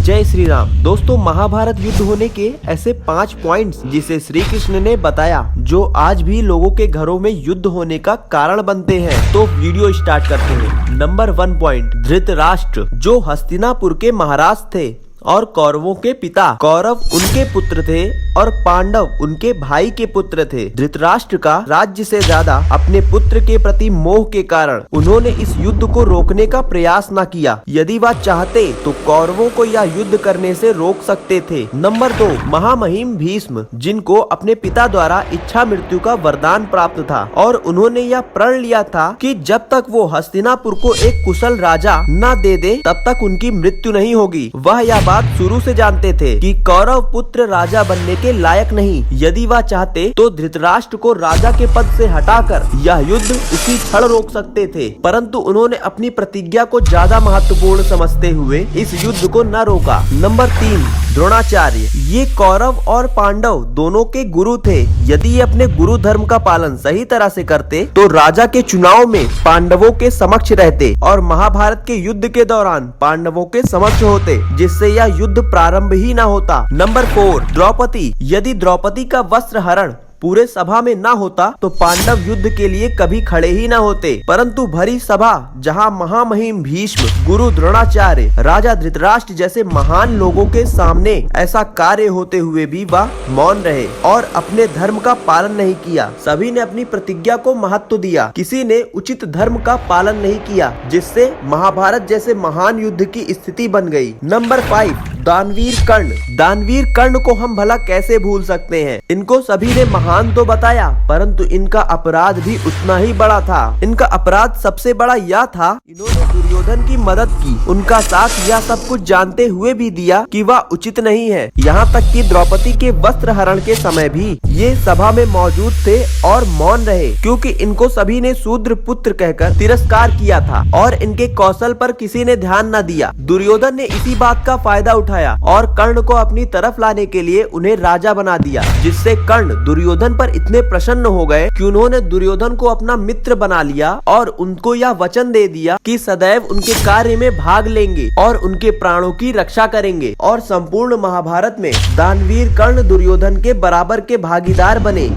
जय श्री राम। दोस्तों, महाभारत युद्ध होने के ऐसे 5 पॉइंट्स जिसे श्री कृष्ण ने बताया जो आज भी लोगों के घरों में युद्ध होने का कारण बनते हैं। तो वीडियो स्टार्ट करते हैं। नंबर 1 पॉइंट, धृतराष्ट्र जो हस्तिनापुर के महाराज थे और कौरवों के पिता। कौरव उनके पुत्र थे और पांडव उनके भाई के पुत्र थे। धृतराष्ट्र का राज्य से ज्यादा अपने पुत्र के प्रति मोह के कारण उन्होंने इस युद्ध को रोकने का प्रयास न किया। यदि वह चाहते तो कौरवों को यह युद्ध करने से रोक सकते थे। नंबर 2, महामहिम भीष्म जिनको अपने पिता द्वारा इच्छा मृत्यु का वरदान प्राप्त था और उन्होंने यह प्रण लिया था कि जब तक वो हस्तिनापुर को एक कुशल राजा न दे दे तब तक उनकी मृत्यु नहीं होगी। वह यह बात शुरू से जानते थे कि कौरव पुत्र राजा बनने के लायक नहीं। यदि वह चाहते तो धृतराष्ट्र को राजा के पद से हटाकर यह युद्ध उसी क्षण रोक सकते थे, परंतु उन्होंने अपनी प्रतिज्ञा को ज्यादा महत्वपूर्ण समझते हुए इस युद्ध को न रोका। नंबर 3, द्रोणाचार्य। ये कौरव और पांडव दोनों के गुरु थे। यदि ये अपने गुरु धर्म का पालन सही तरह से करते तो राजा के चुनाव में पांडवों के समक्ष रहते और महाभारत के युद्ध के दौरान पांडवों के समक्ष होते, जिससे यह युद्ध प्रारंभ ही न होता। नंबर 4, द्रौपदी। यदि द्रौपदी का वस्त्र हरण पूरे सभा में ना होता तो पांडव युद्ध के लिए कभी खड़े ही ना होते, परंतु भरी सभा जहां महामहिम भीष्म, गुरु द्रोणाचार्य, राजा धृतराष्ट्र जैसे महान लोगों के सामने ऐसा कार्य होते हुए भी वह मौन रहे और अपने धर्म का पालन नहीं किया। सभी ने अपनी प्रतिज्ञा को महत्व दिया, किसी ने उचित धर्म का पालन नहीं किया, जिससे महाभारत जैसे महान युद्ध की स्थिति बन गई। नंबर 5, दानवीर कर्ण। दानवीर कर्ण को हम भला कैसे भूल सकते हैं। इनको सभी ने महान तो बताया, परंतु इनका अपराध भी उतना ही बड़ा था। इनका अपराध सबसे बड़ा यह था, इन्होंने दुर्योधन की मदद की, उनका साथ यह सब कुछ जानते हुए भी दिया कि वह उचित नहीं है। यहाँ तक कि द्रौपदी के वस्त्र हरण के समय भी ये सभा में मौजूद थे और मौन रहे, क्योंकि इनको सभी ने शूद्र पुत्र कहकर तिरस्कार किया था और इनके कौशल पर किसी ने ध्यान न दिया। दुर्योधन ने इसी बात का फायदा उठाया और कर्ण को अपनी तरफ लाने के लिए उन्हें राजा बना दिया, जिससे कर्ण दुर्योधन पर इतने प्रसन्न हो गए कि उन्होंने दुर्योधन को अपना मित्र बना लिया और उनको यह वचन दे दिया कि सदैव उनके कार्य में भाग लेंगे और उनके प्राणों की रक्षा करेंगे। और संपूर्ण महाभारत में दानवीर कर्ण दुर्योधन के बराबर के भागीदार बने।